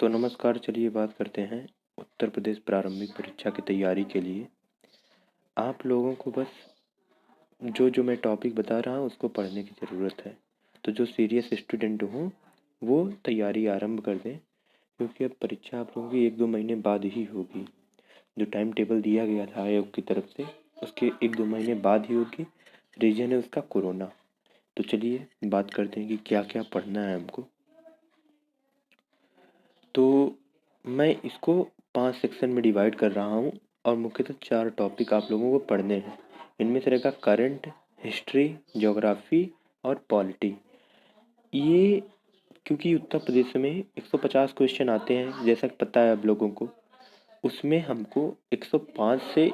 तो नमस्कार, चलिए बात करते हैं उत्तर प्रदेश प्रारंभिक परीक्षा की तैयारी के लिए। आप लोगों को बस जो मैं टॉपिक बता रहा हूँ उसको पढ़ने की ज़रूरत है। तो जो सीरियस स्टूडेंट हों वो तैयारी आरंभ कर दें, क्योंकि अब परीक्षा आप लोगों की 1-2 महीने बाद ही होगी। जो टाइम टेबल दिया गया था आयोग की तरफ से उसके 1-2 महीने बाद ही होगी। रीज़न है उसका कोरोना। तो चलिए बात करते हैं कि क्या क्या पढ़ना है हमको। तो मैं इसको 5 सेक्शन में डिवाइड कर रहा हूँ और मुख्यतः 4 टॉपिक आप लोगों को पढ़ने हैं। इनमें से रहेगा करंट, हिस्ट्री, ज्योग्राफी और पॉलिटी। ये क्योंकि उत्तर प्रदेश में 150 क्वेश्चन आते हैं, जैसा कि पता है आप लोगों को। उसमें हमको 105 से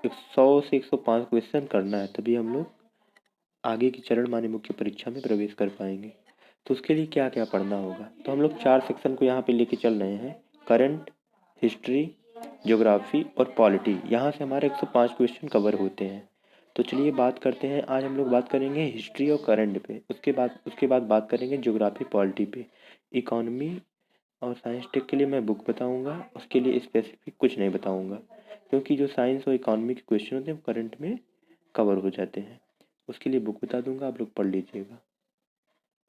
100 से 105 क्वेश्चन करना है, तभी हम लोग आगे की चरण माने मुख्य परीक्षा में प्रवेश कर पाएंगे। तो उसके लिए क्या क्या पढ़ना होगा, तो हम लोग 4 सेक्शन को यहाँ पे लेके चल रहे हैं। करंट, हिस्ट्री, ज्योग्राफी और पॉलिटी। यहाँ से हमारे 105 क्वेश्चन कवर होते हैं। तो चलिए बात करते हैं। आज हम लोग बात करेंगे हिस्ट्री और करंट पे। उसके बाद बात करेंगे ज्योग्राफी, पॉलिटी पे। इकोनॉमी और साइंस टेक के लिए मैं बुक बताऊंगा, उसके लिए स्पेसिफिक कुछ नहीं बताऊंगा, क्योंकि जो साइंस और इकोनॉमी के क्वेश्चन होते हैं वो करंट में कवर हो जाते हैं। उसके लिए बुक बता दूंगा, आप लोग पढ़ लीजिएगा।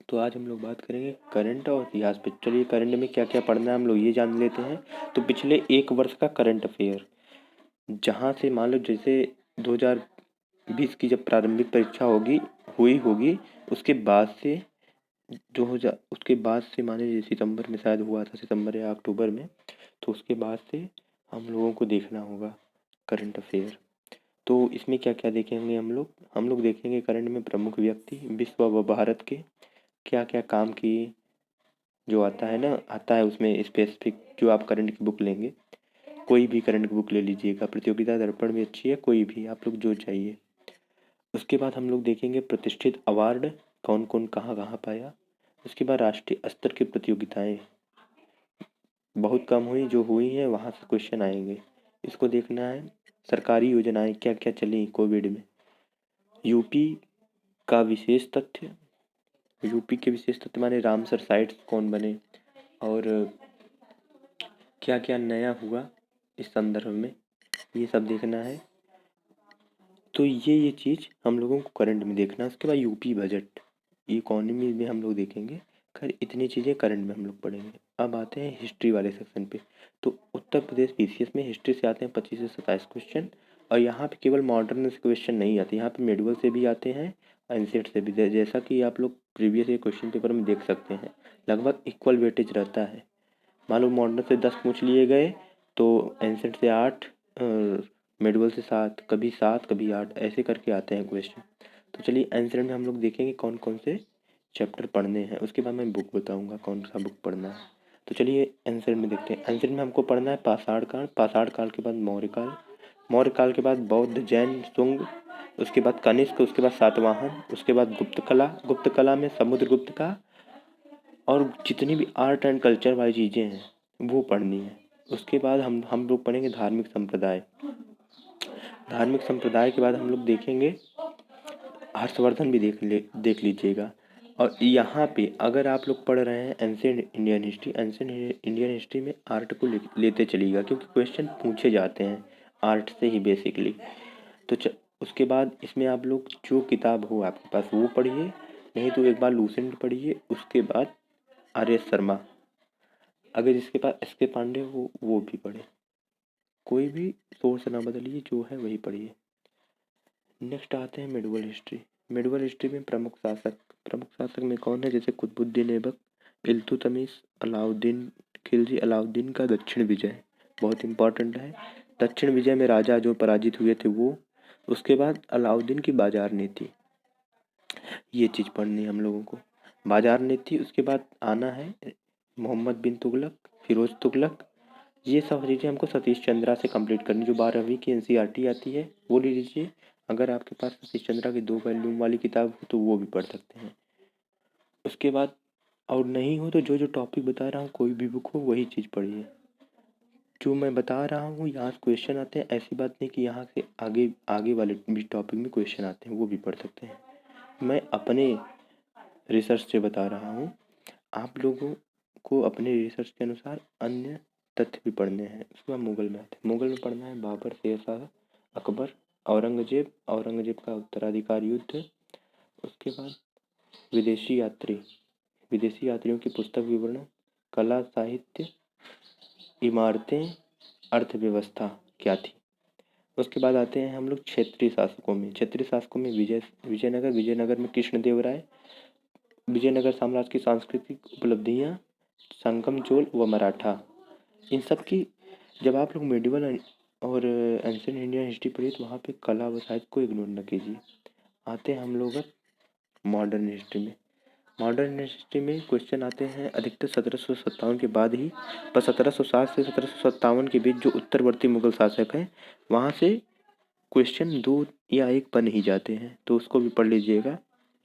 तो आज हम लोग बात करेंगे करंट और इतिहास पे। चलिए करंट में क्या क्या पढ़ना है हम लोग ये जान लेते हैं। तो पिछले 1 वर्ष का करंट अफेयर, जहाँ से मान लो जैसे 2020 की जब प्रारंभिक परीक्षा हुई होगी, उसके बाद से 2000 उसके बाद से माने सितंबर में शायद हुआ था, सितंबर या अक्टूबर में। तो उसके बाद से हम लोगों को देखना होगा करंट अफेयर। तो इसमें क्या क्या देखेंगे हम लोग देखेंगे करंट में प्रमुख व्यक्ति विश्व व भारत के क्या क्या काम किए, जो आता है उसमें स्पेसिफिक। जो आप करंट की बुक लेंगे, कोई भी करंट की बुक ले लीजिएगा, प्रतियोगिता दर्पण भी अच्छी है, कोई भी आप लोग जो चाहिए। उसके बाद हम लोग देखेंगे प्रतिष्ठित अवार्ड कौन कौन कहाँ कहाँ पाया। उसके बाद राष्ट्रीय स्तर की प्रतियोगिताएं बहुत कम हुई, जो हुई हैं वहाँ से क्वेश्चन आएंगे, इसको देखना है। सरकारी योजनाएं क्या क्या चली कोविड में। यूपी का विशेष तथ्य, यूपी के विशेष तथ्य माने रामसर साइट्स कौन बने, और क्या क्या नया हुआ इस संदर्भ में, ये सब देखना है। तो ये चीज़ हम लोगों को करंट में देखना है। उसके बाद यूपी बजट, इकोनॉमी में हम लोग देखेंगे। खैर इतनी चीज़ें करंट में हम लोग पढ़ेंगे। अब आते हैं हिस्ट्री वाले सेक्शन पे। तो उत्तर प्रदेश पीसीएस में हिस्ट्री से आते हैं 25 से 27 क्वेश्चन, और यहाँ पे केवल मॉडर्न से क्वेश्चन नहीं आते, यहाँ पे मेडुअल से भी आते हैं, एंशिएंट से भी। जैसा कि आप लोग प्रीवियस ईयर क्वेश्चन पेपर में देख सकते हैं, लगभग इक्वल वेटेज रहता है। मान लो मॉडर्न से 10 पूछ लिए गए तो एंशिएंट से 8, मेडुअल से 7, कभी 7 कभी 8, ऐसे करके आते हैं क्वेश्चन। तो चलिए एंशिएंट में हम लोग देखेंगे कौन कौन से चैप्टर पढ़ने हैं, उसके बाद मैं बुक बताऊंगा कौन सा बुक पढ़ना है। तो चलिए एंशिएंट में देखते हैं। एंशिएंट में हमको पढ़ना है पाषाण काल, पाषाण काल के बाद मौर्य काल, मौर्य काल के बाद बौद्ध, जैन, शुंग, उसके बाद कनिष्क, उसके बाद सातवाहन, उसके बाद गुप्त कला, गुप्त कला में समुद्रगुप्त का, और जितनी भी आर्ट एंड कल्चर वाली चीज़ें हैं वो पढ़नी है। उसके बाद हम लोग पढ़ेंगे धार्मिक संप्रदाय। धार्मिक संप्रदाय के बाद हम लोग देखेंगे हर्षवर्धन भी देख लीजिएगा। और यहाँ पे अगर आप लोग पढ़ रहे हैं ancient Indian history, ancient Indian history में आर्ट को लेते चलिएगा, क्योंकि क्वेश्चन पूछे जाते हैं आर्ट से ही बेसिकली। तो उसके बाद इसमें आप लोग जो किताब हो आपके पास वो पढ़िए, नहीं तो एक बार लूसेंट पढ़िए। उसके बाद आर एस शर्मा, अगर जिसके पास एस के पांडे हो वो भी पढ़े, कोई भी सोर्स ना बदलिए, जो है वही पढ़िए। नेक्स्ट आते हैं मेडुअल हिस्ट्री। मेडुअल हिस्ट्री में प्रमुख शासक में कौन है, जैसे कुतुबुद्दीन ऐबक, इल्तुतमिश, अलाउद्दीन खिलजी। अलाउद्दीन का दक्षिण विजय बहुत इंपॉर्टेंट है। दक्षिण विजय में राजा जो पराजित हुए थे वो। उसके बाद अलाउद्दीन की बाजार नीति, ये चीज़ पढ़नी है हम लोगों को, बाजार नीति। उसके बाद आना है मोहम्मद बिन तुगलक, फिरोज तुगलक। ये सब चीज़ें हमको सतीश चंद्रा से कंप्लीट करनी, जो 12वीं की एनसीईआरटी आती है वो ले लीजिए। अगर आपके पास सतीश चंद्रा की 2 वॉल्यूम वाली किताब हो तो वो भी पढ़ सकते हैं। उसके बाद और नहीं हो तो जो जो टॉपिक बता रहा हूँ कोई भी बुक हो वही चीज़ पढ़िए। जो मैं बता रहा हूँ यहाँ से क्वेश्चन आते हैं, ऐसी बात नहीं कि यहाँ से आगे आगे वाले भी टॉपिक में क्वेश्चन आते हैं, वो भी पढ़ सकते हैं। मैं अपने रिसर्च से बता रहा हूँ। आप लोगों को अपने रिसर्च के अनुसार अन्य तथ्य भी पढ़ने हैं। उसके बाद मुगल मैथ, मुगल में पढ़ना है बाबर, शेरशाह, अकबर, औरंगजेब, औरंगजेब का उत्तराधिकार युद्ध। उसके बाद विदेशी यात्री, विदेशी यात्रियों की पुस्तक विवरण, कला साहित्य, इमारतें, अर्थव्यवस्था क्या थी। उसके बाद आते हैं हम लोग क्षेत्रीय शासकों में। क्षेत्रीय शासकों में विजयनगर, विजयनगर में कृष्णदेवराय, विजयनगर साम्राज्य की सांस्कृतिक उपलब्धियाँ, संगम चोल व मराठा। इन सब की जब आप लोग मेडिवल और एंशिएंट इंडियन हिस्ट्री पढ़िए तो वहाँ पे कला व साहित्य को इग्नोर न कीजिए। आते हैं हम लोग मॉडर्न हिस्ट्री में। मॉडर्न हिस्ट्री में क्वेश्चन आते हैं अधिकतर 1757 के बाद ही, पर 1760 से 1757 के बीच जो उत्तरवर्ती मुगल शासक हैं वहाँ से क्वेश्चन 2 या 1 बन ही जाते हैं, तो उसको भी पढ़ लीजिएगा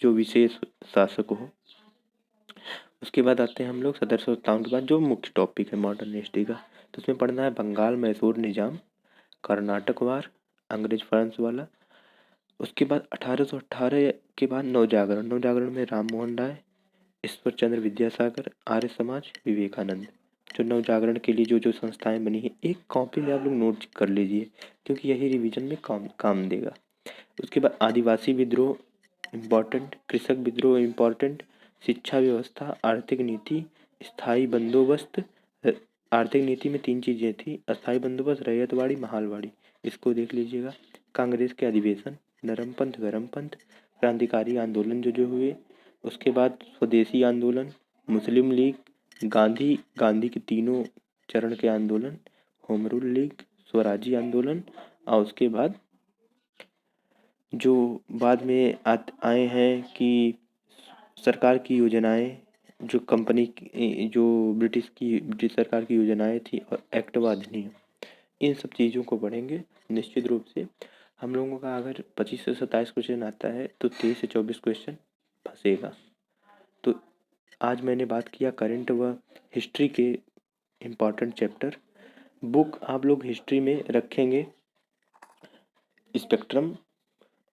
जो विशेष शासक हो। उसके बाद आते हैं हम लोग 1757 के बाद जो मुख्य टॉपिक है मॉडर्न हिस्ट्री का, तो उसमें पढ़ना है बंगाल मैसूर निजाम, कर्नाटक वार, अंग्रेज फ्रांस वाला। उसके बाद 1818 के बाद नवजागरण, नवजागरण में राम मोहन राय, ईश्वर चंद्र विद्यासागर, आर्य समाज, विवेकानंद। जो नवजागरण के लिए जो जो संस्थाएं बनी हैं एक कॉपी में आप लोग नोट कर लीजिए क्योंकि यही रिवीजन में काम देगा। उसके बाद आदिवासी विद्रोह इम्पॉर्टेंट, कृषक विद्रोह इम्पॉर्टेंट, शिक्षा व्यवस्था, आर्थिक नीति, स्थायी बंदोबस्त। आर्थिक नीति में 3 चीज़ें थी, अस्थायी बंदोबस्त, रैयतवाड़ी, महालवाड़ी, इसको देख लीजिएगा। कांग्रेस के अधिवेशन, नरम पंथ गरम पंथ, क्रांतिकारी आंदोलन जो जो हुए। उसके बाद स्वदेशी आंदोलन, मुस्लिम लीग, गांधी के तीनों चरण के आंदोलन, होम रूल लीग, स्वराजी आंदोलन। और उसके बाद जो बाद में आए हैं कि सरकार की योजनाएं, जो जो ब्रिटिश सरकार की योजनाएं थी और एक्ट व अधिनियम, इन सब चीज़ों को पढ़ेंगे निश्चित रूप से। हम लोगों का अगर 25 से 27 क्वेश्चन आता है तो 23 से 24 क्वेश्चन फंसेगा। तो आज मैंने बात किया करंट व हिस्ट्री के इम्पॉर्टेंट चैप्टर। बुक आप लोग हिस्ट्री में रखेंगे स्पेक्ट्रम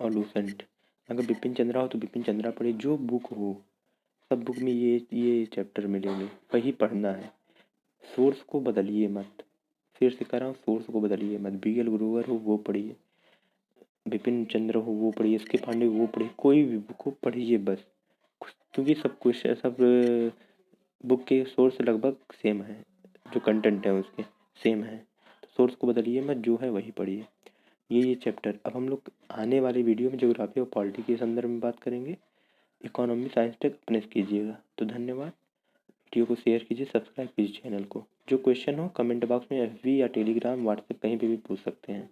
और लूसेंट। अगर बिपिन चंद्रा हो तो बिपिन चंद्रा पढ़िए, जो बुक हो सब बुक में ये चैप्टर मिलेंगे, वही पढ़ना है। सोर्स को बदलिए मत, फिर से कह रहा हूँ सोर्स को बदलिए मत। BL गुरुवर हो वो पढ़िए, बिपिन चंद्र हो वो पढ़िए, SK पांडे वो पढ़िए, कोई भी बुक हो पढ़िए बस, क्योंकि सब कुछ सब बुक के सोर्स लगभग सेम है, जो कंटेंट है उसके सेम है। तो सोर्स को बदलिए मत, जो है वही पढ़िए। ये चैप्टर अब हम लोग आने वाले वीडियो में ज्योग्राफी और पॉलिटी के संदर्भ में बात करेंगे। इकोनॉमी साइंस तक अपने कीजिएगा। तो धन्यवाद। वीडियो को शेयर कीजिए, सब्सक्राइब कीजिए चैनल को। जो क्वेश्चन हो कमेंट बॉक्स में FB या टेलीग्राम व्हाट्सएप कहीं पे भी पूछ सकते हैं।